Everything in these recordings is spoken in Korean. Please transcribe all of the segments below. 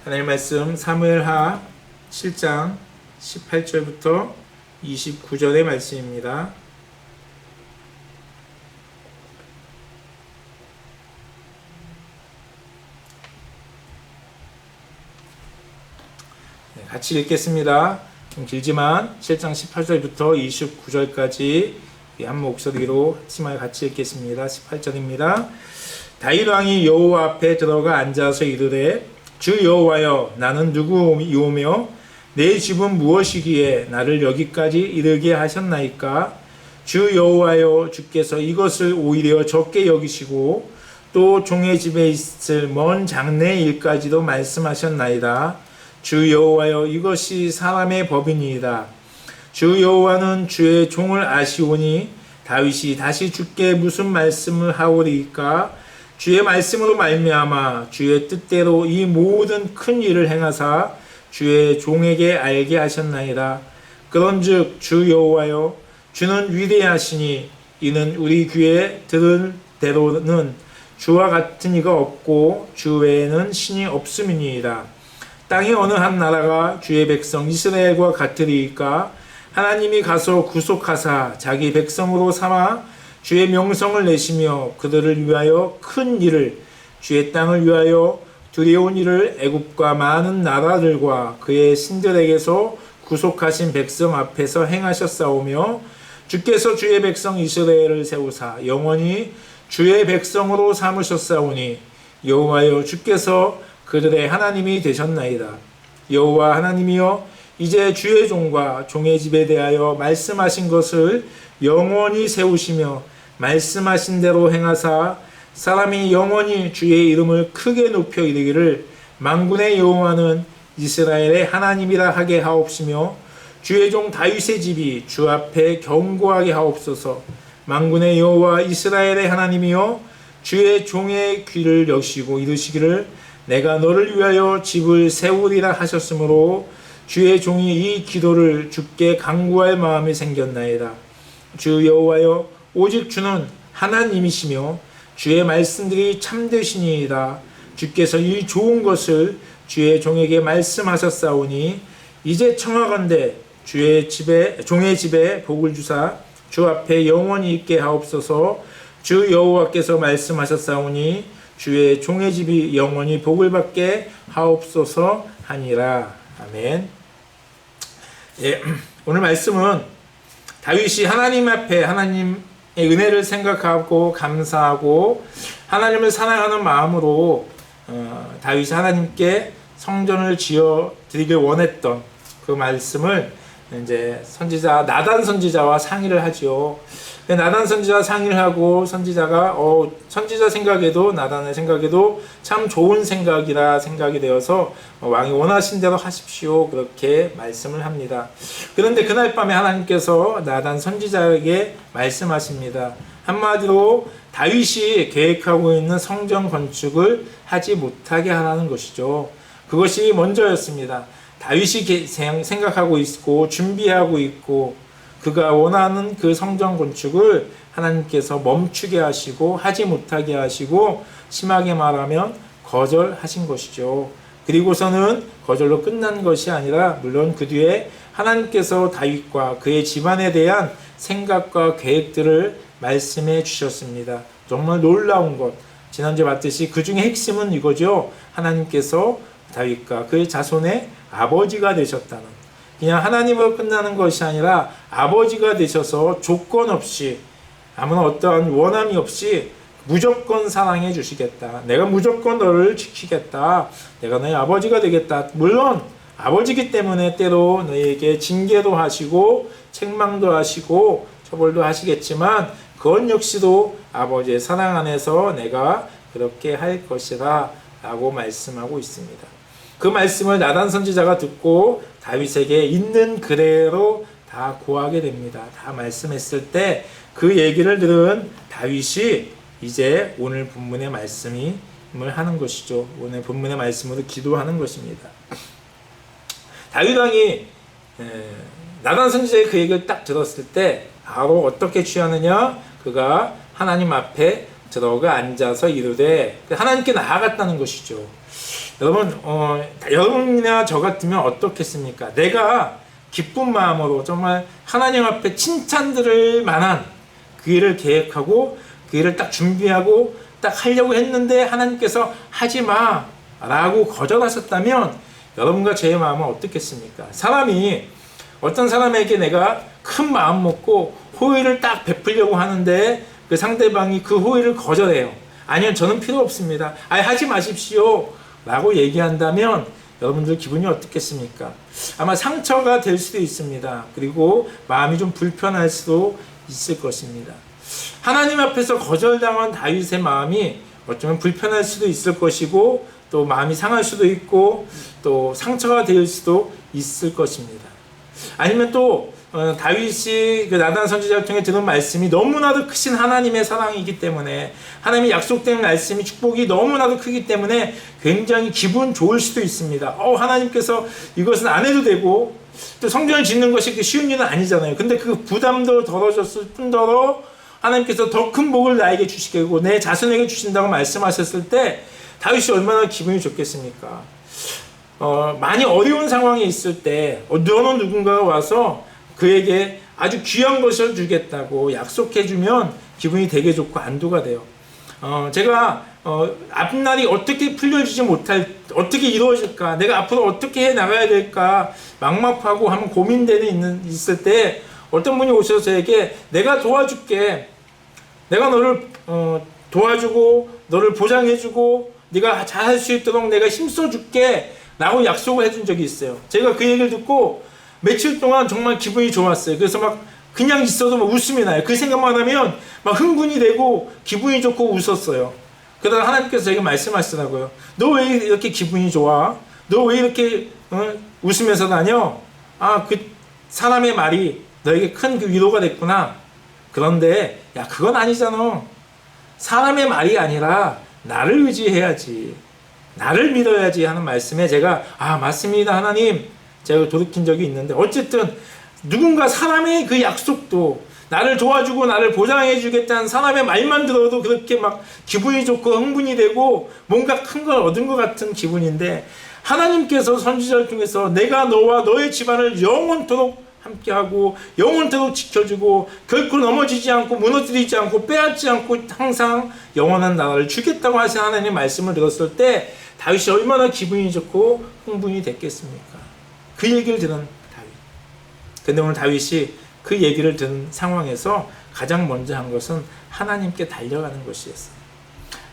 하나님 말씀 사무엘하 7장 18절부터 29절의 말씀입니다. 같이 읽겠습니다. 좀 길지만 7장 18절부터 29절까지 한 목소리로 치마에 같이 읽겠습니다. 18절입니다. 다윗 왕이 여호와 앞에 들어가 앉아서 이르되 주 여호와여 나는 누구이오며 내 집은 무엇이기에 나를 여기까지 이르게 하셨나이까? 주 여호와여 주께서 이것을 오히려 적게 여기시고 또 종의 집에 있을 먼 장래의 일까지도 말씀하셨나이다. 주 여호와여 이것이 사람의 법이니이다. 주 여호와는 주의 종을 아시오니 다윗이 다시 주께 무슨 말씀을 하오리이까? 주의 말씀으로 말미암아 주의 뜻대로 이 모든 큰 일을 행하사 주의 종에게 알게 하셨나이다. 그런즉 주 여호와여 주는 위대하시니 이는 우리 귀에 들을 대로는 주와 같은 이가 없고 주 외에는 신이 없음이니이다. 땅의 어느 한 나라가 주의 백성 이스라엘과 같으리이까? 하나님이 가서 구속하사 자기 백성으로 삼아 주의 명성을 내시며 그들을 위하여 큰 일을 주의 땅을 위하여 두려운 일을 애굽과 많은 나라들과 그의 신들에게서 구속하신 백성 앞에서 행하셨사오며 주께서 주의 백성 이스라엘을 세우사 영원히 주의 백성으로 삼으셨사오니 여호와여 주께서 그들의 하나님이 되셨나이다. 여호와 하나님이여 이제 주의 종과 종의 집에 대하여 말씀하신 것을 영원히 세우시며 말씀하신 대로 행하사 사람이 영원히 주의 이름을 크게 높여 이르기를 만군의 여호와는 이스라엘의 하나님이라 하게 하옵시며 주의 종 다윗의 집이 주 앞에 견고하게 하옵소서. 만군의 여호와 이스라엘의 하나님이여 주의 종의 귀를 여시고 이르시기를 내가 너를 위하여 집을 세우리라 하셨으므로 주의 종이 이 기도를 주께 간구할 마음이 생겼나이다. 주 여호와여 오직 주는 하나님이시며 주의 말씀들이 참되시니이다. 주께서 이 좋은 것을 주의 종에게 말씀하셨사오니 이제 청하건대 주의 집에 종의 집에 복을 주사 주 앞에 영원히 있게 하옵소서. 주 여호와께서 말씀하셨사오니 주의 종의 집이 영원히 복을 받게 하옵소서 하니라. 아멘. 예, 오늘 말씀은 다윗이 하나님 앞에 하나님의 은혜를 생각하고 감사하고 하나님을 사랑하는 마음으로 다윗이 하나님께 성전을 지어 드리길 원했던 그 말씀을 이제 선지자 나단 선지자와 상의를 하죠. 나단 선지자 상의를 하고 선지자가 선지자 생각에도 나단의 생각에도 참 좋은 생각이라 생각이 되어서 왕이 원하신 대로 하십시오 그렇게 말씀을 합니다. 그런데 그날 밤에 하나님께서 나단 선지자에게 말씀하십니다. 한마디로 다윗이 계획하고 있는 성전 건축을 하지 못하게 하라는 것이죠. 그것이 먼저였습니다. 다윗이 생각하고 있고 준비하고 있고 그가 원하는 그 성전 건축을 하나님께서 멈추게 하시고 하지 못하게 하시고 심하게 말하면 거절하신 것이죠. 그리고서는 거절로 끝난 것이 아니라 물론 그 뒤에 하나님께서 다윗과 그의 집안에 대한 생각과 계획들을 말씀해 주셨습니다. 정말 놀라운 것. 지난주에 봤듯이 그 중에 핵심은 이거죠. 하나님께서 다윗과 그의 자손의 아버지가 되셨다는. 그냥 하나님으로 끝나는 것이 아니라 아버지가 되셔서 조건 없이 아무나 어떠한 원함이 없이 무조건 사랑해 주시겠다. 내가 무조건 너를 지키겠다. 내가 너의 아버지가 되겠다. 물론 아버지기 때문에 때로 너에게 징계도 하시고 책망도 하시고 처벌도 하시겠지만 그건 역시도 아버지의 사랑 안에서 내가 그렇게 할 것이라 라고 말씀하고 있습니다. 그 말씀을 나단 선지자가 듣고 다윗에게 있는 그대로 다 고하게 됩니다. 다 말씀했을 때 그 얘기를 들은 다윗이 이제 오늘 본문의 말씀을 하는 것이죠. 오늘 본문의 말씀으로 기도하는 것입니다. 다윗 왕이 나단 선지자의 그 얘기를 딱 들었을 때 바로 어떻게 취하느냐? 그가 하나님 앞에 들어가 앉아서 이르되 하나님께 나아갔다는 것이죠. 여러분, 여러분이나 저 같으면 어떻겠습니까? 내가 기쁜 마음으로 정말 하나님 앞에 칭찬 들을 만한 그 일을 계획하고 그 일을 딱 준비하고 딱 하려고 했는데 하나님께서 하지 마 라고 거절하셨다면 여러분과 제 마음은 어떻겠습니까? 사람이 어떤 사람에게 내가 큰 마음 먹고 호의를 딱 베풀려고 하는데 그 상대방이 그 호의를 거절해요. 아니요, 저는 필요 없습니다. 하지 마십시오 라고 얘기한다면 여러분들 기분이 어떻겠습니까? 아마 상처가 될 수도 있습니다. 그리고 마음이 좀 불편할 수도 있을 것입니다. 하나님 앞에서 거절당한 다윗의 마음이 어쩌면 불편할 수도 있을 것이고 또 마음이 상할 수도 있고 또 상처가 될 수도 있을 것입니다. 아니면 또 다윗이 그 나단 선지자를 통해 들은 말씀이 너무나도 크신 하나님의 사랑이기 때문에 하나님의 약속된 말씀이 축복이 너무나도 크기 때문에 굉장히 기분 좋을 수도 있습니다. 하나님께서 이것은 안 해도 되고 또 성전을 짓는 것이 쉬운 일은 아니잖아요. 근데 그 부담도 덜어졌을 뿐더러 하나님께서 더 큰 복을 나에게 주시고 내 자손에게 주신다고 말씀하셨을 때 다윗이 얼마나 기분이 좋겠습니까? 많이 어려운 상황에 있을 때 어느 누군가가 와서 그에게 아주 귀한 것을 주겠다고 약속해주면 기분이 되게 좋고 안도가 돼요. 제가 앞날이 어떻게 풀려지지 어떻게 이루어질까, 내가 앞으로 어떻게 해 나가야 될까 막막하고 한번 고민되는 있을 때 어떤 분이 오셔서 저에게 내가 도와줄게, 내가 너를 도와주고 너를 보장해주고 네가 잘할 수 있도록 내가 힘써줄게 라고 약속을 해준 적이 있어요. 제가 그 얘기를 듣고 며칠 동안 정말 기분이 좋았어요. 그래서 막 그냥 있어도 막 웃음이 나요. 그 생각만 하면 막 흥분이 되고 기분이 좋고 웃었어요. 그러다 하나님께서 저에게 말씀하시더라고요. 너 왜 이렇게 기분이 좋아? 너 왜 이렇게 웃으면서 다녀? 그 사람의 말이 너에게 큰 그 위로가 됐구나. 그런데 야, 그건 아니잖아. 사람의 말이 아니라 나를 의지해야지, 나를 믿어야지 하는 말씀에 제가 맞습니다 하나님, 제가 돌이킨 적이 있는데 어쨌든 누군가 사람의 그 약속도 나를 도와주고 나를 보장해 주겠다는 사람의 말만 들어도 그렇게 막 기분이 좋고 흥분이 되고 뭔가 큰 걸 얻은 것 같은 기분인데 하나님께서 선지자를 통해서 내가 너와 너의 집안을 영원토록 함께하고 영원토록 지켜주고 결코 넘어지지 않고 무너뜨리지 않고 빼앗지 않고 항상 영원한 나라를 주겠다고 하신 하나님의 말씀을 들었을 때 다윗이 얼마나 기분이 좋고 흥분이 됐겠습니까? 그 얘기를 들은 다윗. 근데 오늘 다윗이 그 얘기를 들은 상황에서 가장 먼저 한 것은 하나님께 달려가는 것이었어요.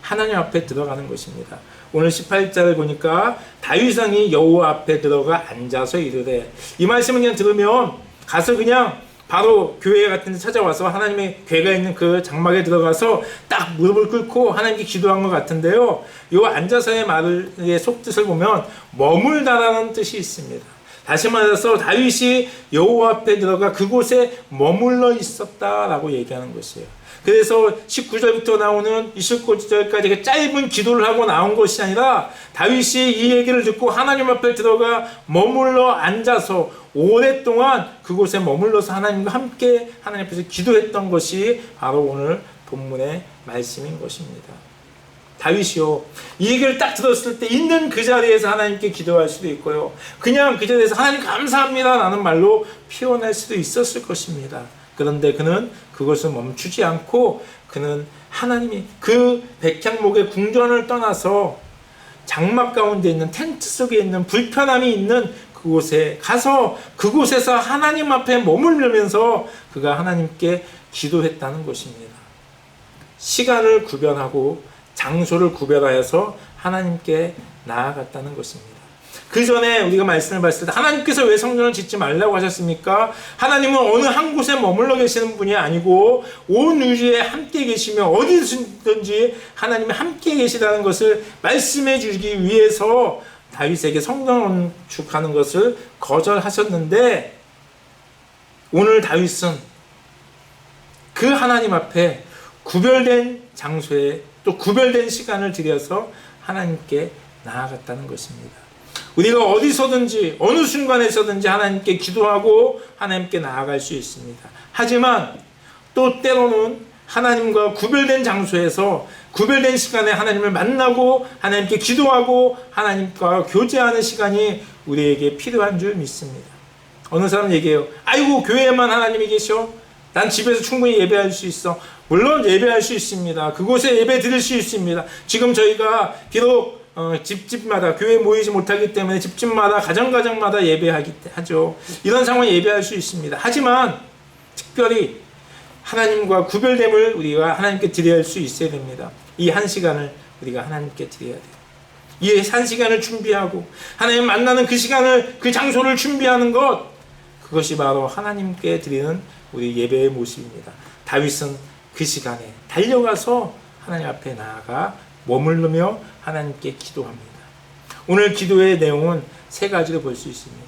하나님 앞에 들어가는 것입니다. 오늘 18절을 보니까 다윗왕이 여호와 앞에 들어가 앉아서 이르되, 이 말씀을 그냥 들으면 가서 그냥 바로 교회 같은 데 찾아와서 하나님의 궤가 있는 그 장막에 들어가서 딱 무릎을 꿇고 하나님께 기도한 것 같은데요, 이 앉아서의 말의 속뜻을 보면 머물다라는 뜻이 있습니다. 다시 말해서 다윗이 여호와 앞에 들어가 그곳에 머물러 있었다라고 얘기하는 것이에요. 그래서 19절부터 나오는 29절까지 짧은 기도를 하고 나온 것이 아니라 다윗이 이 얘기를 듣고 하나님 앞에 들어가 머물러 앉아서 오랫동안 그곳에 머물러서 하나님과 함께 하나님 앞에서 기도했던 것이 바로 오늘 본문의 말씀인 것입니다. 다윗이요, 이 얘기를 딱 들었을 때 있는 그 자리에서 하나님께 기도할 수도 있고요, 그냥 그 자리에서 하나님 감사합니다 라는 말로 표현할 수도 있었을 것입니다. 그런데 그는 그것을 멈추지 않고 그는 하나님이 그 백향목의 궁전을 떠나서 장막 가운데 있는 텐트 속에 있는 불편함이 있는 그곳에 가서 그곳에서 하나님 앞에 머물면서 그가 하나님께 기도했다는 것입니다. 시간을 구별하고 장소를 구별하여서 하나님께 나아갔다는 것입니다. 그 전에 우리가 말씀을 봤을 때 하나님께서 왜 성전을 짓지 말라고 하셨습니까? 하나님은 어느 한 곳에 머물러 계시는 분이 아니고 온 우주에 함께 계시며 어디든지 하나님이 함께 계시다는 것을 말씀해 주기 위해서 다윗에게 성전을 건축하는 것을 거절하셨는데, 오늘 다윗은 그 하나님 앞에 구별된 장소에 또 구별된 시간을 들여서 하나님께 나아갔다는 것입니다. 우리가 어디서든지 어느 순간에서든지 하나님께 기도하고 하나님께 나아갈 수 있습니다. 하지만 또 때로는 하나님과 구별된 장소에서 구별된 시간에 하나님을 만나고 하나님께 기도하고 하나님과 교제하는 시간이 우리에게 필요한 줄 믿습니다. 어느 사람은 얘기해요. 아이고, 교회에만 하나님이 계셔? 난 집에서 충분히 예배할 수 있어. 물론 예배할 수 있습니다. 그곳에 예배 드릴 수 있습니다. 지금 저희가 비록 집집마다 교회에 모이지 못하기 때문에 집집마다 가정가정마다 예배하죠. 이런 상황에 예배할 수 있습니다. 하지만 특별히 하나님과 구별됨을 우리가 하나님께 드려야 할 수 있어야 됩니다. 이 한 시간을 우리가 하나님께 드려야 돼요. 이 한 시간을 준비하고 하나님 만나는 그 시간을, 그 장소를 준비하는 것, 그것이 바로 하나님께 드리는 우리 예배의 모습입니다. 다윗은 그 시간에 달려가서 하나님 앞에 나아가 머무르며 하나님께 기도합니다. 오늘 기도의 내용은 세 가지로 볼 수 있습니다.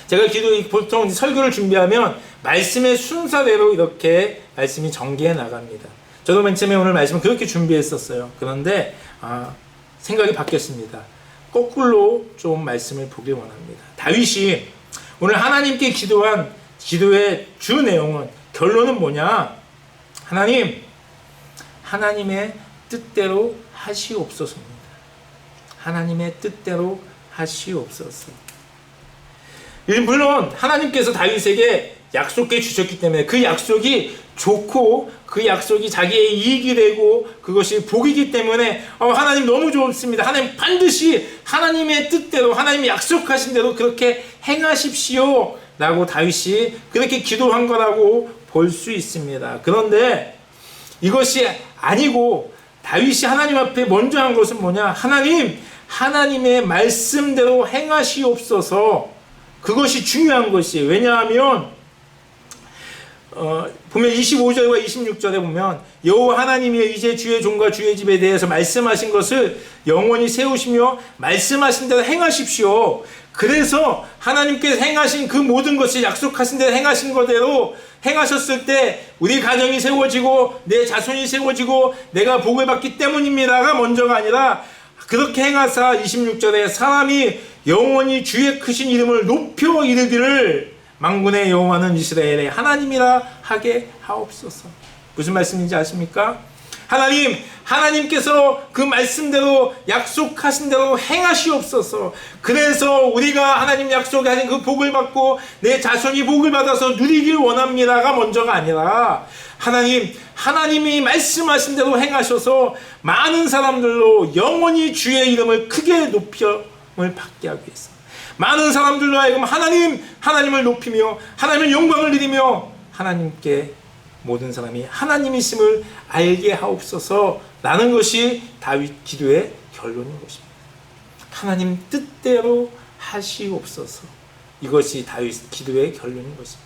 제가 보통 설교를 준비하면 말씀의 순서대로 이렇게 말씀이 전개해 나갑니다. 저도 맨 처음에 오늘 말씀을 그렇게 준비했었어요. 그런데 생각이 바뀌었습니다. 거꾸로 좀 말씀을 보길 원합니다. 다윗이 오늘 하나님께 기도한 기도의 주 내용은, 결론은 뭐냐? 하나님의 뜻대로 하시옵소서입니다. 하나님의 뜻대로 하시옵소서. 물론 하나님께서 다윗에게 약속해 주셨기 때문에 그 약속이 좋고 그 약속이 자기의 이익이 되고 그것이 복이기 때문에 하나님 너무 좋습니다. 하나님 반드시 하나님의 뜻대로, 하나님이 약속하신 대로 그렇게 행하십시오 라고 다윗이 그렇게 기도한 거라고 볼 수 있습니다. 그런데 이것이 아니고 다윗이 하나님 앞에 먼저 한 것은 뭐냐? 하나님의 말씀대로 행하시옵소서. 그것이 중요한 것이에요. 왜냐하면 보면 25절과 26절에 보면 여호와 하나님이 이제 주의 종과 주의 집에 대해서 말씀하신 것을 영원히 세우시며 말씀하신 대로 행하십시오. 그래서 하나님께서 행하신 그 모든 것을 약속하신 대로 행하신 거대로 행하셨을 때 우리 가정이 세워지고 내 자손이 세워지고 내가 복을 받기 때문입니다가 먼저가 아니라, 그렇게 행하사 26절에 사람이 영원히 주의 크신 이름을 높여 이르기를 만군의 여호와는 이스라엘의 하나님이라 하게 하옵소서. 무슨 말씀인지 아십니까? 하나님께서 그 말씀대로 약속하신 대로 행하시옵소서. 그래서 우리가 하나님 약속하신 그 복을 받고 내 자손이 복을 받아서 누리길 원합니다가 먼저가 아니라, 하나님이 말씀하신 대로 행하셔서 많은 사람들로 영원히 주의 이름을 크게 높임을 받게 하기 위해서 많은 사람들로 하여금 하나님을 높이며 하나님의 영광을 드리며 하나님께 모든 사람이 하나님이심을 알게 하옵소서 라는 것이 다윗 기도의 결론인 것입니다. 하나님 뜻대로 하시옵소서. 이것이 다윗 기도의 결론인 것입니다.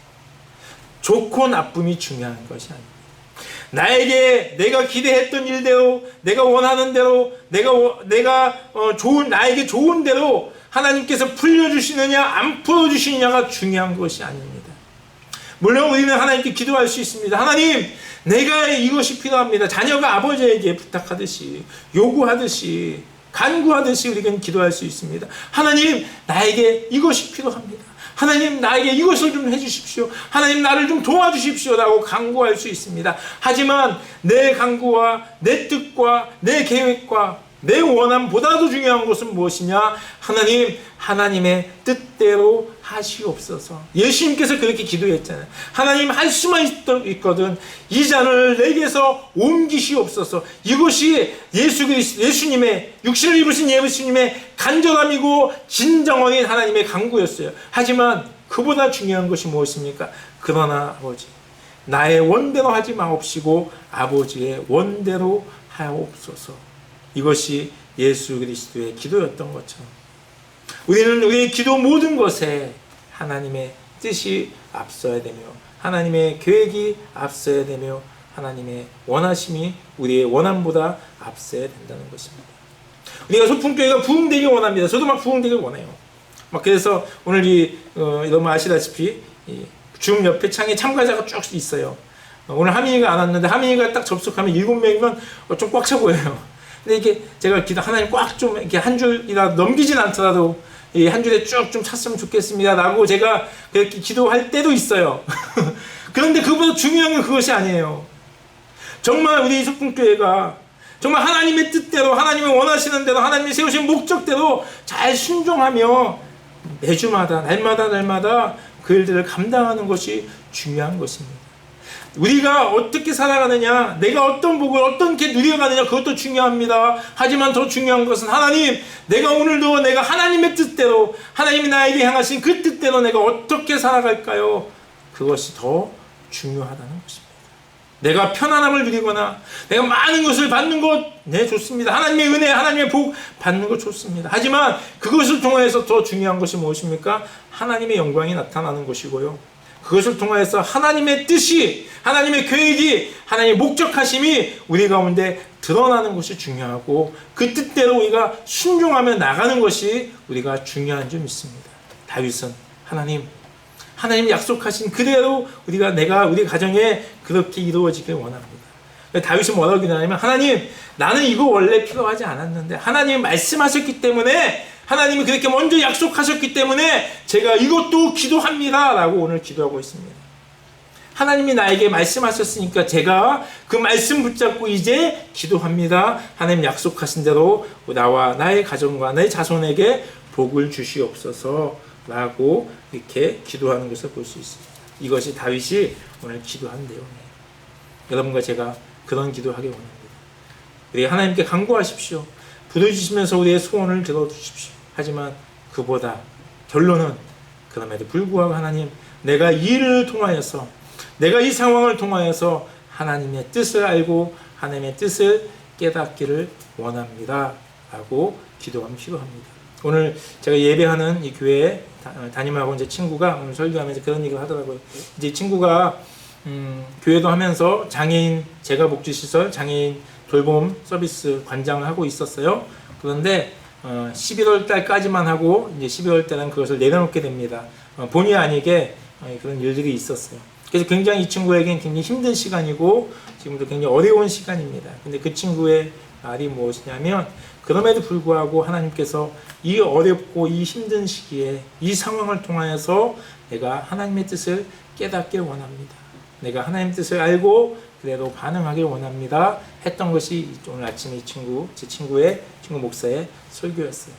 좋고 나쁨이 중요한 것이 아닙니다. 내가 기대했던 일대로, 내가 원하는 대로, 나에게 좋은 대로 하나님께서 풀려주시느냐 안 풀어주시느냐가 중요한 것이 아닙니다. 물론 우리는 하나님께 기도할 수 있습니다. 내가 이것이 필요합니다. 자녀가 아버지에게 부탁하듯이, 요구하듯이, 간구하듯이 우리는 기도할 수 있습니다. 나에게 이것이 필요합니다. 나에게 이것을 좀 해주십시오. 나를 좀 도와주십시오 라고 간구할 수 있습니다. 하지만 내 간구와 내 뜻과 내 계획과 내 원함보다도 중요한 것은 무엇이냐? 하나님의 뜻대로 하시옵소서. 예수님께서 그렇게 기도했잖아요. 할 수만 있거든 이 잔을 내게서 옮기시옵소서. 이것이 예수님의 육신을 입으신 예수님의 간절함이고 진정 어린 하나님의 간구였어요. 하지만 그보다 중요한 것이 무엇입니까? 그러나 아버지, 나의 원대로 하지 마옵시고 아버지의 원대로 하옵소서. 이것이 예수 그리스도의 기도였던 것처럼 우리는 우리의 기도 모든 것에 하나님의 뜻이 앞서야 되며 하나님의 계획이 앞서야 되며 하나님의 원하심이 우리의 원함보다 앞서야 된다는 것입니다. 우리가 소풍교회가 부흥되길 원합니다. 저도 막 부흥되길 원해요. 그래서 오늘 여러분 아시다시피 줌 옆에 창에 참가자가 쭉 있어요. 오늘 하민이가 안 왔는데 하민이가 딱 접속하면 7명이면 좀 꽉 차 보여요. 근데 이게 제가 하나님 꽉 좀 이렇게 한 줄이라 넘기진 않더라도 이 한 줄에 쭉 좀 찼으면 좋겠습니다 라고 제가 그렇게 기도할 때도 있어요. 그런데 그보다 중요한 건 그것이 아니에요. 정말 우리 이석궁교회가 정말 하나님의 뜻대로, 하나님이 원하시는 대로, 하나님이 세우신 목적대로 잘 순종하며 매주마다 날마다 그 일들을 감당하는 것이 중요한 것입니다. 우리가 어떻게 살아가느냐, 내가 어떤 복을 어떻게 누려가느냐, 그것도 중요합니다. 하지만 더 중요한 것은 하나님, 내가 오늘도 내가 하나님의 뜻대로, 하나님이 나에게 향하신 그 뜻대로 내가 어떻게 살아갈까요? 그것이 더 중요하다는 것입니다. 내가 편안함을 누리거나 내가 많은 것을 받는 것, 네, 좋습니다. 하나님의 은혜, 하나님의 복 받는 것 좋습니다. 하지만 그것을 통해서 더 중요한 것이 무엇입니까? 하나님의 영광이 나타나는 것이고요, 그것을 통해서 하나님의 뜻이, 하나님의 계획이, 하나님의 목적하심이 우리 가운데 드러나는 것이 중요하고, 그 뜻대로 우리가 순종하며 나가는 것이 우리가 중요한 줄 믿습니다. 다윗은 하나님 약속하신 그대로 내가 우리 가정에 그렇게 이루어지길 원합니다. 다윗은 뭐라고 기도하냐면, 하나님, 나는 이거 원래 필요하지 않았는데 하나님이 말씀하셨기 때문에, 하나님이 그렇게 먼저 약속하셨기 때문에 제가 이것도 기도합니다 라고 오늘 기도하고 있습니다. 하나님이 나에게 말씀하셨으니까 제가 그 말씀 붙잡고 이제 기도합니다. 하나님 약속하신 대로 나와 나의 가정과 내 자손에게 복을 주시옵소서 라고 이렇게 기도하는 것을 볼 수 있습니다. 이것이 다윗이 오늘 기도한 내용이에요. 여러분과 제가 그런 기도하길 원합니다. 우리 하나님께 간구하십시오. 부르짖으면서 우리의 소원을 들어주십시오. 하지만 그보다 결론은, 그럼에도 불구하고 하나님, 내가 이 일을 통하여서, 내가 이 상황을 통하여서 하나님의 뜻을 알고 하나님의 뜻을 깨닫기를 원합니다 라고 필요합니다. 오늘 제가 예배하는 이 교회에 담임하고 이제 친구가 오늘 설교하면서 그런 얘기를 하더라고요. 이제 친구가 교회도 하면서 장애인 재가복지시설 장애인 돌봄 서비스 관장을 하고 있었어요. 그런데 11월 달까지만 하고 이제 12월 달은 그것을 내려놓게 됩니다. 본의 아니게 그런 일들이 있었어요. 그래서 굉장히 이 친구에게는 굉장히 힘든 시간이고 지금도 굉장히 어려운 시간입니다. 근데 그 친구의 말이 무엇이냐면, 그럼에도 불구하고 하나님께서 이 어렵고 이 힘든 시기에 이 상황을 통하여서 내가 하나님의 뜻을 깨닫길 원합니다. 내가 하나님의 뜻을 알고 그대로 반응하길 원합니다 했던 것이 오늘 아침에 제 친구 목사의 설교였어요.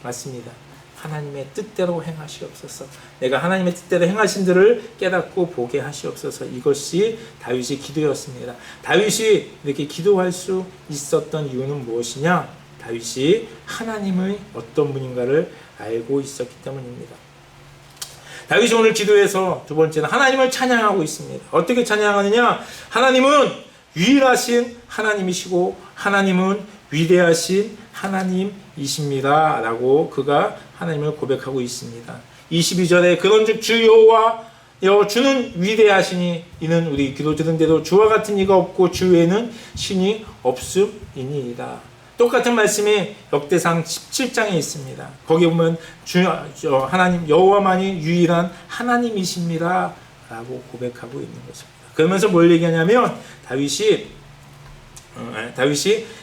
맞습니다. 하나님의 뜻대로 행하시옵소서. 내가 하나님의 뜻대로 행하신 들을 깨닫고 보게 하시옵소서. 이것이 다윗의 기도였습니다. 다윗이 이렇게 기도할 수 있었던 이유는 무엇이냐? 다윗이 하나님의 어떤 분인가를 알고 있었기 때문입니다. 다윗이 오늘 기도에서 두 번째는 하나님을 찬양하고 있습니다. 어떻게 찬양하느냐? 하나님은 유일하신 하나님이시고 하나님은 위대하신 하나님이십니다 라고 그가 하나님을 고백하고 있습니다. 22절에 그런즉 주 여호와 주는 위대하시니 이는 우리 기도 들은 대로 주와 같은 이가 없고 주 외에는 신이 없음이니이다. 똑같은 말씀이 역대상 17장에 있습니다. 거기 보면 하나님 여호와만이 유일한 하나님이십니다 라고 고백하고 있는 것입니다. 그러면서 뭘 얘기하냐면, 다윗이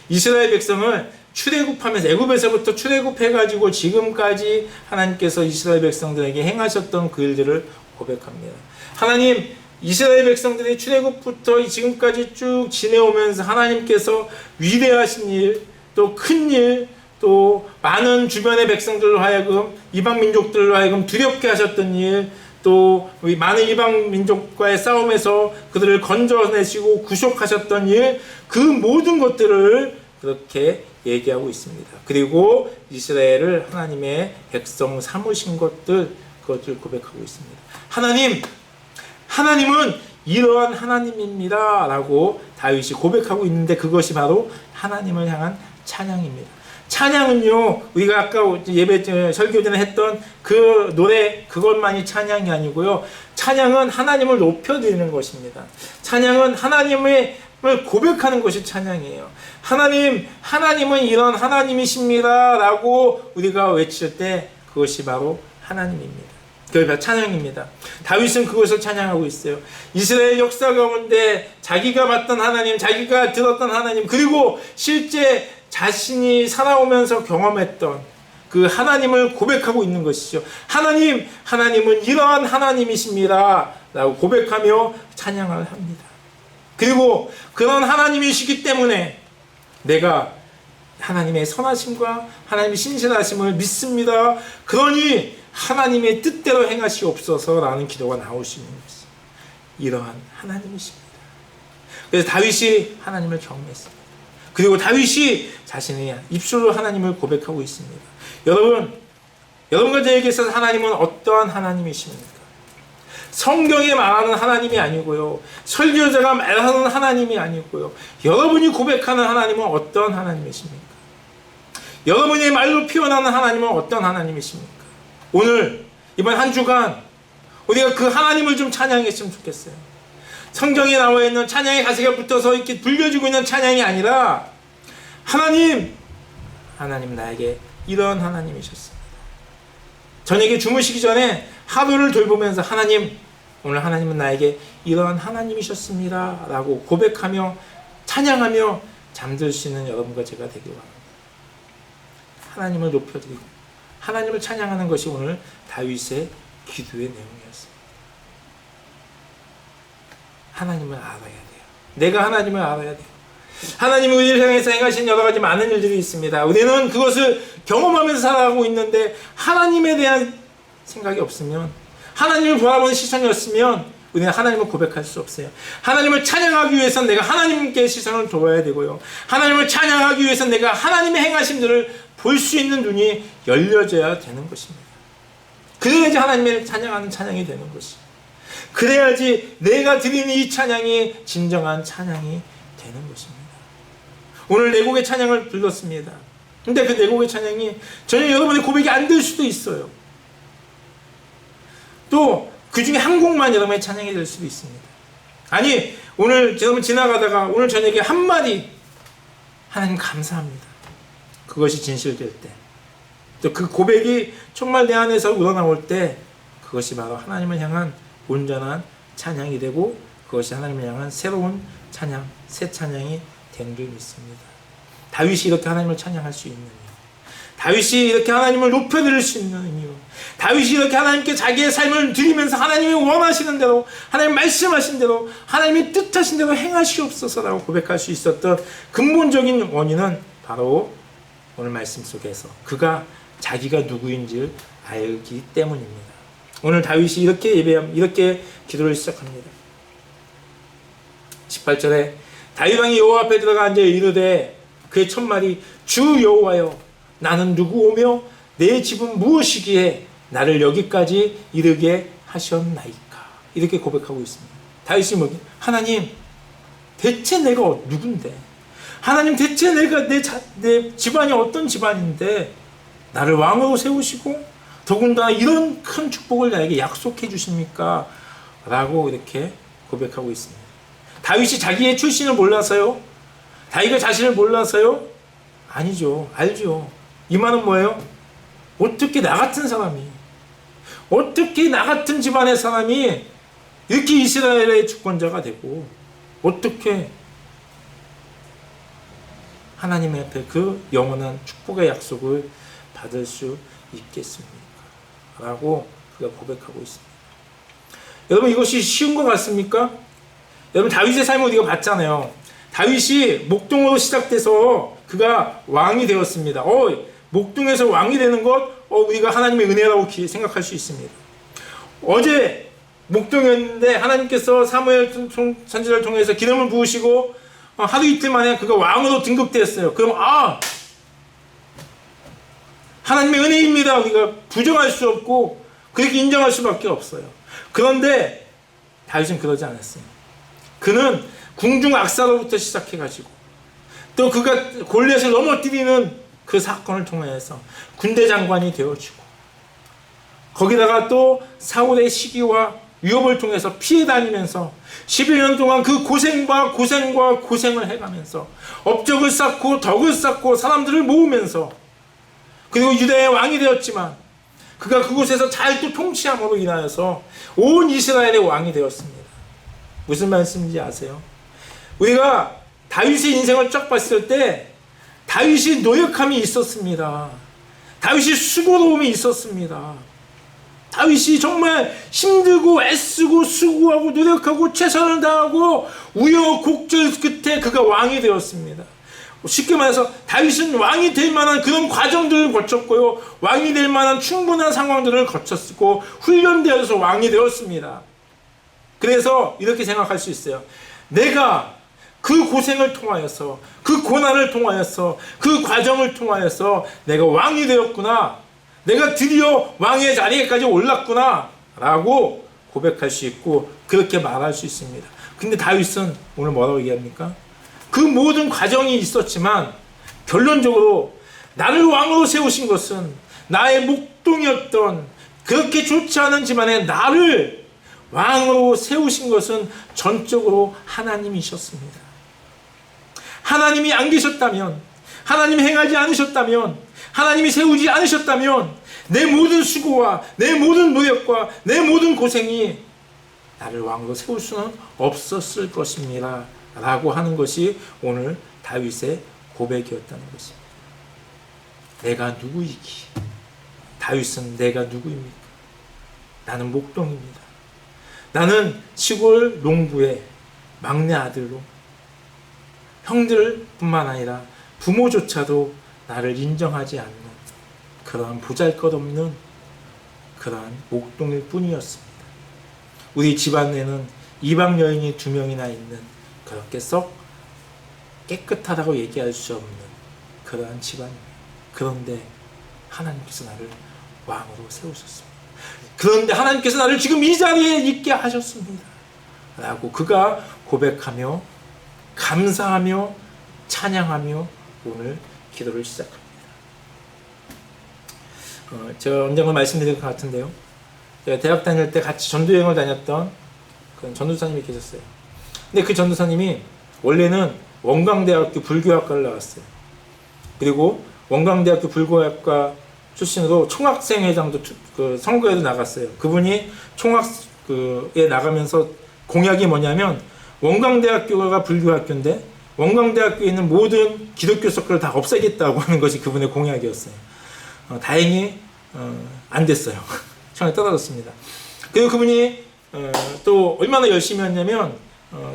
이스라엘 백성을 출애굽하면서, 애굽에서부터 출애굽해가지고 지금까지 하나님께서 이스라엘 백성들에게 행하셨던 그 일들을 고백합니다. 하나님, 이스라엘 백성들이 출애굽부터 지금까지 쭉 지내오면서 하나님께서 위대하신 일, 또 큰 일, 또 많은 주변의 백성들로 하여금, 이방 민족들로 하여금 두렵게 하셨던 일, 또 많은 이방 민족과의 싸움에서 그들을 건져내시고 구속하셨던 일, 그 모든 것들을 그렇게 얘기하고 있습니다. 그리고 이스라엘을 하나님의 백성 삼으신 것들, 그것을 고백하고 있습니다. 하나님은 이러한 하나님입니다 라고 다윗이 고백하고 있는데, 그것이 바로 하나님을 향한 찬양입니다. 찬양은요, 우리가 아까 예배 설교 전에 했던 그 노래, 그것만이 찬양이 아니고요, 찬양은 하나님을 높여드리는 것입니다. 찬양은 하나님을 고백하는 것이 찬양이에요. 하나님은 이런 하나님이십니다 라고 우리가 외칠 때 그것이 바로 하나님입니다. 그러니까 찬양입니다. 다윗은 그것을 찬양하고 있어요. 이스라엘 역사 가운데 자기가 봤던 하나님, 자기가 들었던 하나님, 그리고 실제 자신이 살아오면서 경험했던 그 하나님을 고백하고 있는 것이죠. 하나님은 이러한 하나님이십니다 라고 고백하며 찬양을 합니다. 그리고 그런 하나님이시기 때문에 내가 하나님의 선하심과 하나님의 신실하심을 믿습니다. 그러니 하나님의 뜻대로 행하시옵소서라는 기도가 나올 수 있는 것이 이러한 하나님이십니다. 그래서 다윗이 하나님을 경외했습니다. 그리고 다윗이 자신의 입술로 하나님을 고백하고 있습니다. 여러분과 저에게 있어서 하나님은 어떠한 하나님이십니까? 성경에 말하는 하나님이 아니고요, 설교자가 말하는 하나님이 아니고요, 여러분이 고백하는 하나님은 어떤 하나님이십니까? 여러분이 말로 표현하는 하나님은 어떤 하나님이십니까? 오늘 이번 한 주간 우리가 그 하나님을 좀 찬양했으면 좋겠어요. 성경에 나와 있는 찬양의 가시가 붙어서 이렇게 불려지고 있는 찬양이 아니라 하나님 나에게 이런 하나님이셨습니다. 저녁에 주무시기 전에 하루를 돌보면서 하나님, 오늘 하나님은 나에게 이런 하나님이셨습니다 라고 고백하며 찬양하며 잠들 수 있는 여러분과 제가 되길 바랍니다. 하나님을 높여드리고 하나님을 찬양하는 것이 오늘 다윗의 기도의 내용이었습니다. 하나님을 알아야 돼요. 내가 하나님을 알아야 돼요. 하나님이 우리를 향해서 행하신 여러 가지 많은 일들이 있습니다. 우리는 그것을 경험하면서 살아가고 있는데 하나님에 대한 생각이 없으면, 하나님을 바라보는 시선이 없으면 우리는 하나님을 고백할 수 없어요. 하나님을 찬양하기 위해서는 내가 하나님께 시선을 둬야 되고요, 하나님을 찬양하기 위해서는 내가 하나님의 행하심들을 볼 수 있는 눈이 열려져야 되는 것입니다. 그래야지 하나님을 찬양하는 찬양이 되는 것이, 그래야지 내가 드리는 이 찬양이 진정한 찬양이 되는 것입니다. 오늘 네 곡의 찬양을 불렀습니다. 근데 그 네 곡의 찬양이 전혀 여러분의 고백이 안 될 수도 있어요. 또 그 중에 한 곡만 여러분의 찬양이 될 수도 있습니다. 아니, 오늘 여러분 지나가다가 오늘 저녁에 한마디 하나님 감사합니다, 그것이 진실될 때, 또 그 고백이 정말 내 안에서 우러나올 때, 그것이 바로 하나님을 향한 온전한 찬양이 되고 그것이 하나님을 향한 새로운 찬양, 새 찬양이 되는 줄 믿습니다. 다윗이 이렇게 하나님을 찬양할 수 있는 이유, 다윗이 이렇게 하나님을 높여드릴 수 있는 이유, 다윗이 이렇게 하나님께 자기의 삶을 드리면서 하나님이 원하시는 대로, 하나님 말씀하신 대로, 하나님이 뜻하신 대로 행하시옵소서라고 고백할 수 있었던 근본적인 원인은 바로 오늘 말씀 속에서 그가 자기가 누구인지를 알기 때문입니다. 오늘 다윗이 이렇게 기도를 시작합니다. 18절에 다윗 왕이 여호와 앞에 들어가 앉아 이르되 그의 첫 말이 주 여호와여, 나는 누구오며 내 집은 무엇이기에 나를 여기까지 이르게 하셨나이까. 이렇게 고백하고 있습니다. 다윗이 뭐지? 하나님, 대체 내가 누군데? 하나님, 대체 내가 내 집안이 어떤 집안인데 나를 왕으로 세우시고 더군다나 이런 큰 축복을 나에게 약속해 주십니까? 라고 이렇게 고백하고 있습니다. 다윗이 자기의 출신을 몰라서요? 다윗이 자신을 몰라서요? 아니죠. 알죠. 이 말은 뭐예요? 어떻게 나 같은 사람이, 어떻게 나 같은 집안의 사람이 이렇게 이스라엘의 주권자가 되고 어떻게 하나님 앞에 그 영원한 축복의 약속을 받을 수 있겠습니까? 라고 그가 고백하고 있습니다. 여러분, 이것이 쉬운 것 같습니까? 여러분, 다윗의 삶을 우리가 봤잖아요. 다윗이 목동으로 시작돼서 그가 왕이 되었습니다. 목동에서 왕이 되는 것, 우리가 하나님의 은혜라고 생각할 수 있습니다. 어제 목동이었는데 하나님께서 사무엘 선지자를 통해서 기름을 부으시고 하루 이틀 만에 그가 왕으로 등극되었어요. 그럼 하나님의 은혜입니다. 우리가 부정할 수 없고 그렇게 인정할 수밖에 없어요. 그런데 다윗은 그러지 않았어요. 그는 궁중 악사로부터 시작해가지고 또 그가 골리앗을 넘어뜨리는 그 사건을 통해서 군대 장관이 되어주고, 거기다가 또 사울의 시기와 위협을 통해서 피해 다니면서 11년 동안 그 고생을 해가면서 업적을 쌓고 덕을 쌓고 사람들을 모으면서, 그리고 유다의 왕이 되었지만 그가 그곳에서 잘 또 통치함으로 인하여서 온 이스라엘의 왕이 되었습니다. 무슨 말씀인지 아세요? 우리가 다윗의 인생을 쫙 봤을 때 다윗이 노력함이 있었습니다. 다윗이 수고로움이 있었습니다. 다윗이 정말 힘들고 애쓰고 수고하고 노력하고 최선을 다하고 우여곡절 끝에 그가 왕이 되었습니다. 쉽게 말해서 다윗은 왕이 될 만한 그런 과정들을 거쳤고요, 왕이 될 만한 충분한 상황들을 거쳤고 훈련되어서 왕이 되었습니다. 그래서 이렇게 생각할 수 있어요. 내가 그 고생을 통하여서, 그 고난을 통하여서, 그 과정을 통하여서 내가 왕이 되었구나, 내가 드디어 왕의 자리에까지 올랐구나 라고 고백할 수 있고 그렇게 말할 수 있습니다. 근데 다윗은 오늘 뭐라고 얘기합니까? 그 모든 과정이 있었지만 결론적으로 나를 왕으로 세우신 것은, 나의 목동이었던 그렇게 좋지 않은 집안에 나를 왕으로 세우신 것은 전적으로 하나님이셨습니다. 하나님이 안 계셨다면, 하나님이 행하지 않으셨다면, 하나님이 세우지 않으셨다면 내 모든 수고와 내 모든 노력과 내 모든 고생이 나를 왕으로 세울 수는 없었을 것입니다 라고 하는 것이 오늘 다윗의 고백이었다는 것입니다. 내가 누구이기? 다윗은 내가 누구입니까? 나는 목동입니다. 나는 시골 농부의 막내 아들로 형들뿐만 아니라 부모조차도 나를 인정하지 않는 그러한 보잘것없는 그러한 목동일 뿐이었습니다. 우리 집안에는 이방 여인이 2명이나 있는 그렇게 썩 깨끗하다고 얘기할 수 없는 그러한 집안입니다. 그런데 하나님께서 나를 왕으로 세우셨습니다. 그런데 하나님께서 나를 지금 이 자리에 있게 하셨습니다 라고 그가 고백하며 감사하며 찬양하며 오늘 기도를 시작합니다. 제가 언젠가 말씀드린 것 같은데요, 제가 대학 다닐 때 같이 전도여행을 다녔던 그런 전도사님이 계셨어요. 근데 그 전도사님이 원래는 원광대학교 불교학과를 나왔어요. 그리고 원광대학교 불교학과 출신으로 총학생회장도 선거에도 나갔어요. 그분이 총학에 나가면서 공약이 뭐냐면, 원광대학교가 불교학교인데 원광대학교에 있는 모든 기독교 서클을 다 없애겠다고 하는 것이 그분의 공약이었어요. 다행히 안 됐어요. 시간이 떨어졌습니다. 그리고 그분이 또 얼마나 열심히 했냐면,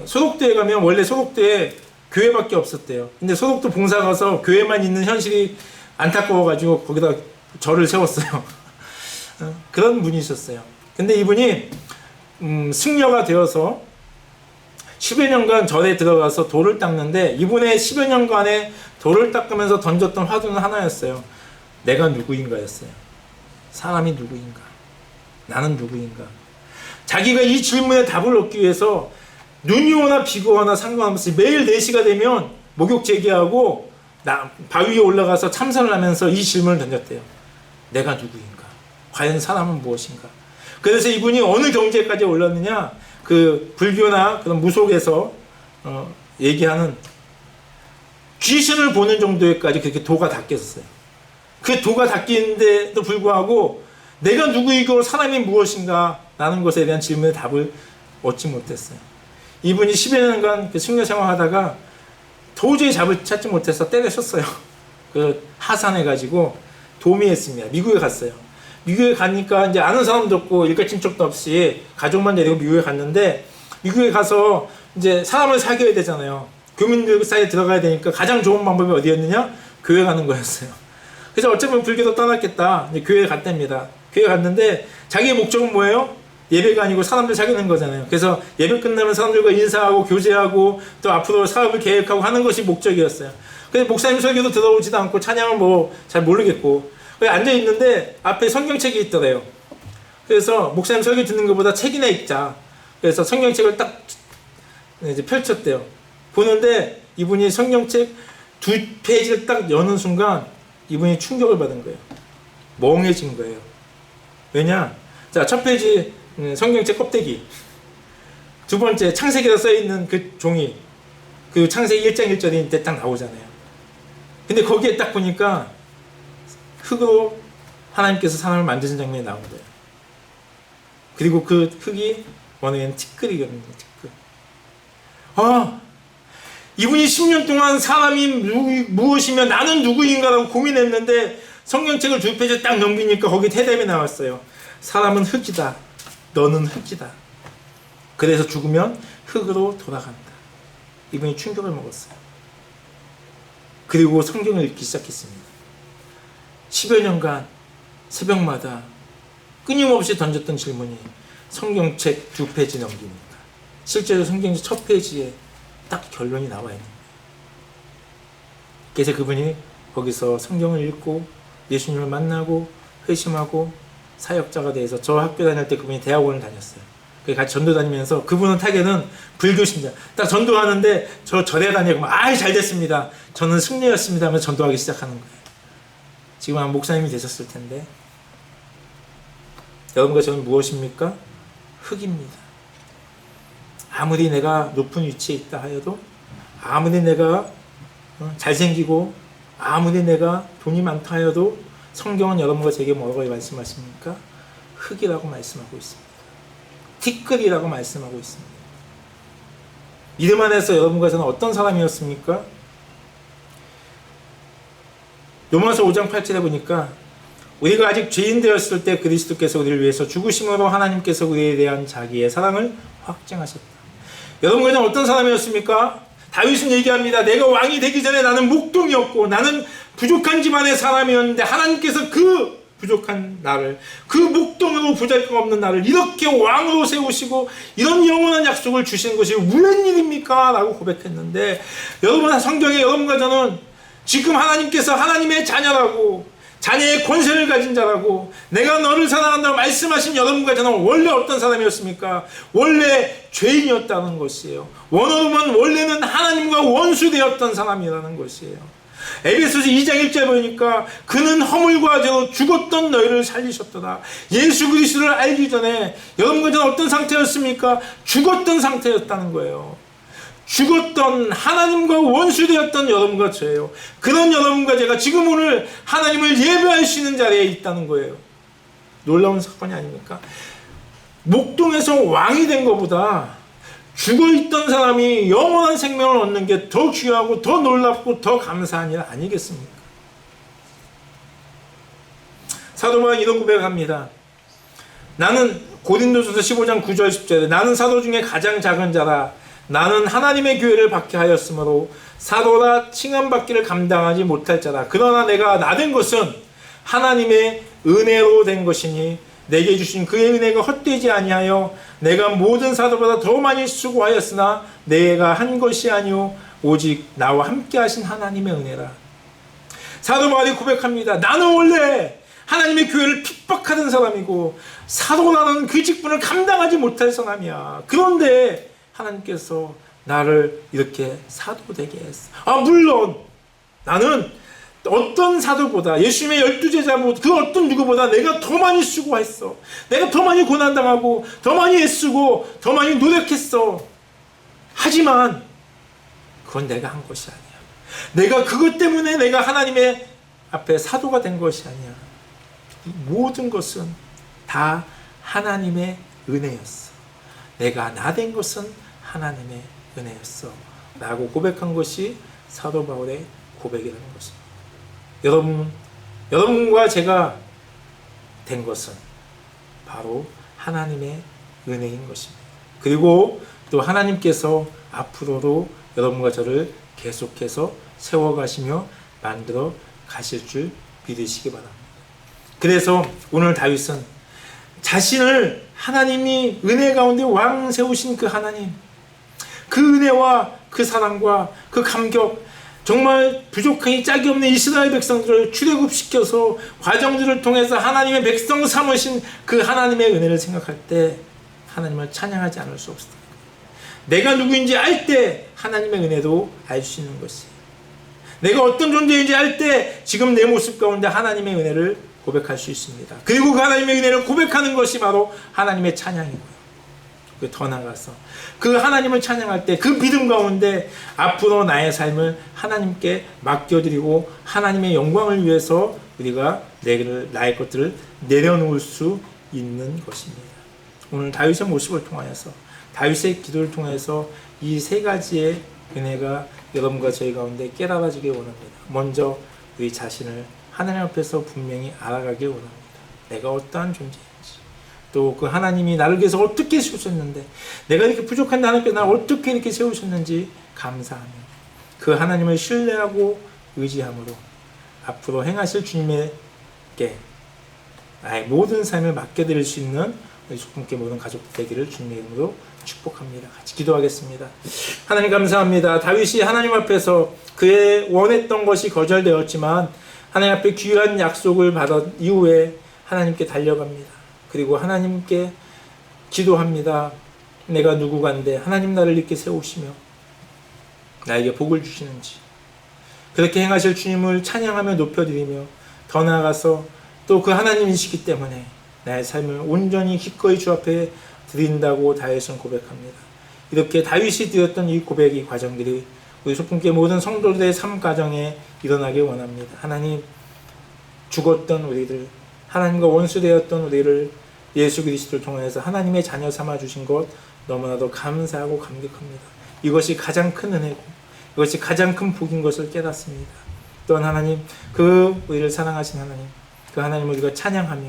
소독대에 가면 원래 소독대에 교회밖에 없었대요. 근데 소독도 봉사 가서 교회만 있는 현실이 안타까워가지고 거기다 절을 세웠어요. 그런 분이셨어요. 근데 이분이 승려가 되어서 10여 년간 절에 들어가서 돌을 닦는데, 이분의 10여 년간의 돌을 닦으면서 던졌던 화두는 하나였어요. 내가 누구인가였어요. 사람이 누구인가? 나는 누구인가? 자기가 이 질문에 답을 얻기 위해서 눈이 오나 비가 오나 상관없이 매일 4시가 되면 목욕 재개하고 바위에 올라가서 참선을 하면서 이 질문을 던졌대요. 내가 누구인가? 과연 사람은 무엇인가? 그래서 이분이 어느 경지까지 올랐느냐? 그 불교나 그런 무속에서 얘기하는 귀신을 보는 정도에까지 그렇게 도가 닦였어요. 그 도가 닦이는데도 불구하고 내가 누구이고 사람이 무엇인가 라는 것에 대한 질문에 답을 얻지 못했어요. 이분이 10여 년간 그 승려 생활하다가 도저히 찾지 못해서 때려쳤어요. 그 하산해가지고 도미했습니다. 미국에 갔어요. 미국에 가니까 이제 아는 사람도 없고 일가 친척도 없이 가족만 데리고 미국에 갔는데, 미국에 가서 이제 사람을 사귀어야 되잖아요. 교민들 사이에 들어가야 되니까 가장 좋은 방법이 어디였느냐? 교회 가는 거였어요. 그래서 어쩌면 불교도 떠났겠다. 이제 교회에 갔답니다. 교회 갔는데 자기의 목적은 뭐예요? 예배가 아니고 사람들 사귀는 거잖아요. 그래서 예배 끝나면 사람들과 인사하고 교제하고 또 앞으로 사업을 계획하고 하는 것이 목적이었어요. 그래서 목사님 설교도 들어오지도 않고 찬양은 뭐 잘 모르겠고 앉아 있는데 앞에 성경책이 있더래요. 그래서 목사님 설교 듣는 것보다 책이나 읽자. 그래서 성경책을 딱 이제 펼쳤대요. 보는데 이분이 성경책 2페이지를 딱 여는 순간 이분이 충격을 받은 거예요. 멍해진 거예요. 왜냐? 자, 첫 페이지 성경책 껍데기, 두 번째 창세기라 써있는 그 종이, 그 창세기 1장 1절이 딱 나오잖아요. 근데 거기에 딱 보니까 흙으로 하나님께서 사람을 만드신 장면이 나온 거예요. 그리고 그 흙이 원어에는 티끌이거든요. 티끌. 이분이 10년 동안 사람이 무엇이며 나는 누구인가라고 고민했는데 성경책을 2페이지 딱 넘기니까 거기 대답이 나왔어요. 사람은 흙이다. 너는 흙이다. 그래서 죽으면 흙으로 돌아간다. 이분이 충격을 먹었어요. 그리고 성경을 읽기 시작했습니다. 10여 년간 새벽마다 끊임없이 던졌던 질문이 성경책 2페이지 넘기니까 실제로 성경책 첫 페이지에 딱 결론이 나와 있는 거예요. 그래서 그분이 거기서 성경을 읽고 예수님을 만나고 회심하고 사역자가 돼서 저 학교 다닐 때 그분이 대학원을 다녔어요. 같이 전도 다니면서 그분은 타겟은 불교신자. 딱 전도하는데 저 절에 다니고 아이 잘 됐습니다. 저는 승리였습니다 하면서 전도하기 시작하는 거예요. 지금 아마 목사님이 되셨을 텐데 여러분과 저는 무엇입니까? 흙입니다. 아무리 내가 높은 위치에 있다 하여도 아무리 내가 잘생기고 아무리 내가 돈이 많다 하여도 성경은 여러분과 제게 뭐라고 말씀하십니까? 흙이라고 말씀하고 있습니다. 티끌이라고 말씀하고 있습니다. 믿음 안에서 여러분과 저는 어떤 사람이었습니까? 로마서 5장 8절에 보니까 우리가 아직 죄인 되었을 때 그리스도께서 우리를 위해서 죽으심으로 하나님께서 우리에 대한 자기의 사랑을 확증하셨다. 여러분과 저는 어떤 사람이었습니까? 다윗은 얘기합니다. 내가 왕이 되기 전에 나는 목동이었고 나는 부족한 집안의 사람이었는데 하나님께서 그 부족한 나를 그 목동으로 보잘것없는 나를 이렇게 왕으로 세우시고 이런 영원한 약속을 주시는 것이 웬 일입니까? 라고 고백했는데 여러분 성경에 여러분과 저는 지금 하나님께서 하나님의 자녀라고 자녀의 권세를 가진 자라고 내가 너를 사랑한다고 말씀하신 여러분과 저는 원래 어떤 사람이었습니까? 원래 죄인이었다는 것이에요. 원어로 보면 원래는 하나님과 원수되었던 사람이라는 것이에요. 에베소서 2장 1절 보니까 그는 허물과 죄로 죽었던 너희를 살리셨도다. 예수 그리스도를 알기 전에 여러분과 저는 어떤 상태였습니까? 죽었던 상태였다는 거예요. 죽었던 하나님과 원수되었던 여러분과 저예요. 그런 여러분과 제가 지금 오늘 하나님을 예배할 수 있는 자리에 있다는 거예요. 놀라운 사건이 아닙니까? 목동에서 왕이 된 것보다 죽어있던 사람이 영원한 생명을 얻는 게 더 귀하고 더 놀랍고 더 감사한 일 아니겠습니까? 사도 바울은 이런 고백을 합니다. 나는 고린도전서 15장 9절 10절에 나는 사도 중에 가장 작은 자라 나는 하나님의 교회를 받게 하였으므로 사도라 칭함받기를 감당하지 못할 자라. 그러나 내가 나된 것은 하나님의 은혜로 된 것이니 내게 주신 그의 은혜가 헛되지 아니하여 내가 모든 사도보다 더 많이 수고하였으나 내가 한 것이 아니오 오직 나와 함께 하신 하나님의 은혜라. 사도 바울이 고백합니다. 나는 원래 하나님의 교회를 핍박하던 사람이고 사도라는 그 직분을 감당하지 못할 사람이야. 그런데 하나님께서 나를 이렇게 사도 되게 했어. 물론 나는 어떤 사도보다 예수님의 12제자보다 그 어떤 누구보다 내가 더 많이 수고했어. 내가 더 많이 고난당하고 더 많이 애쓰고 더 많이 노력했어. 하지만 그건 내가 한 것이 아니야. 내가 그것 때문에 내가 하나님의 앞에 사도가 된 것이 아니야. 모든 것은 다 하나님의 은혜였어. 내가 나 된 것은 하나님의 은혜였어 라고 고백한 것이 사도 바울의 고백이라는 것입니다. 여러분과 제가 된 것은 바로 하나님의 은혜인 것입니다. 그리고 또 하나님께서 앞으로도 여러분과 저를 계속해서 세워가시며 만들어 가실 줄 믿으시기 바랍니다. 그래서 오늘 다윗은 자신을 하나님이 은혜 가운데 왕 세우신 그 하나님, 그 은혜와 그 사랑과 그 감격, 정말 부족하니 짝이 없는 이스라엘 백성들을 출애굽시켜서 과정들을 통해서 하나님의 백성 삼으신 그 하나님의 은혜를 생각할 때 하나님을 찬양하지 않을 수 없습니다. 내가 누구인지 알 때 하나님의 은혜도 알 수 있는 것이에요. 내가 어떤 존재인지 알 때 지금 내 모습 가운데 하나님의 은혜를 고백할 수 있습니다. 그리고 그 하나님의 은혜를 고백하는 것이 바로 하나님의 찬양이고요. 더 나아가서 그 하나님을 찬양할 때 그 믿음 가운데 앞으로 나의 삶을 하나님께 맡겨드리고 하나님의 영광을 위해서 우리가 나의 것들을 내려놓을 수 있는 것입니다. 오늘 다윗의 모습을 통하여서 다윗의 기도를 통해서 이 세 가지의 은혜가 여러분과 저희 가운데 깨달아지길 원합니다. 먼저 우리 자신을 하나님 앞에서 분명히 알아가길 원합니다. 내가 어떠한 존재인지, 또 그 하나님이 나를 위해서 어떻게 세우셨는데, 내가 이렇게 부족한 하나님께 나를 어떻게 이렇게 세우셨는지 감사하며 그 하나님을 신뢰하고 의지함으로 앞으로 행하실 주님에게 나의 모든 삶을 맡겨드릴 수 있는 우리 소품께 모든 가족 되기를 주님의 이름으로 축복합니다. 같이 기도하겠습니다. 하나님 감사합니다. 다윗이 하나님 앞에서 그의 원했던 것이 거절되었지만 하나님 앞에 귀한 약속을 받은 이후에 하나님께 달려갑니다. 그리고 하나님께 기도합니다. 내가 누구간데 하나님 나를 이렇게 세우시며 나에게 복을 주시는지, 그렇게 행하실 주님을 찬양하며 높여드리며 더 나아가서 또 그 하나님이시기 때문에 나의 삶을 온전히 기꺼이 주 앞에 드린다고 다윗은 고백합니다. 이렇게 다윗이 드렸던 이 고백의 과정들이 우리 소품교회 모든 성도들의 삶 가정에 일어나길 원합니다. 하나님, 죽었던 우리를, 하나님과 원수되었던 우리를 예수 그리스도를 통해서 하나님의 자녀 삼아 주신 것 너무나도 감사하고 감격합니다. 이것이 가장 큰 은혜고 이것이 가장 큰 복인 것을 깨닫습니다. 또한 하나님, 그 우리를 사랑하신 하나님, 그 하나님을 우리가 찬양하며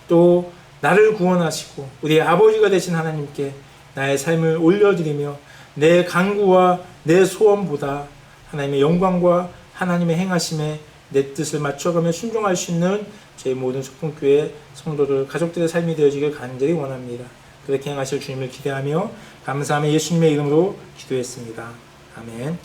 또 나를 구원하시고 우리의 아버지가 되신 하나님께 나의 삶을 올려드리며 내 간구와 내 소원보다 하나님의 영광과 하나님의 행하심에 내 뜻을 맞춰가며 순종할 수 있는 저희 모든 소품교회 성도들, 가족들의 삶이 되어지길 간절히 원합니다. 그렇게 행하실 주님을 기대하며 감사하며 예수님의 이름으로 기도했습니다. 아멘.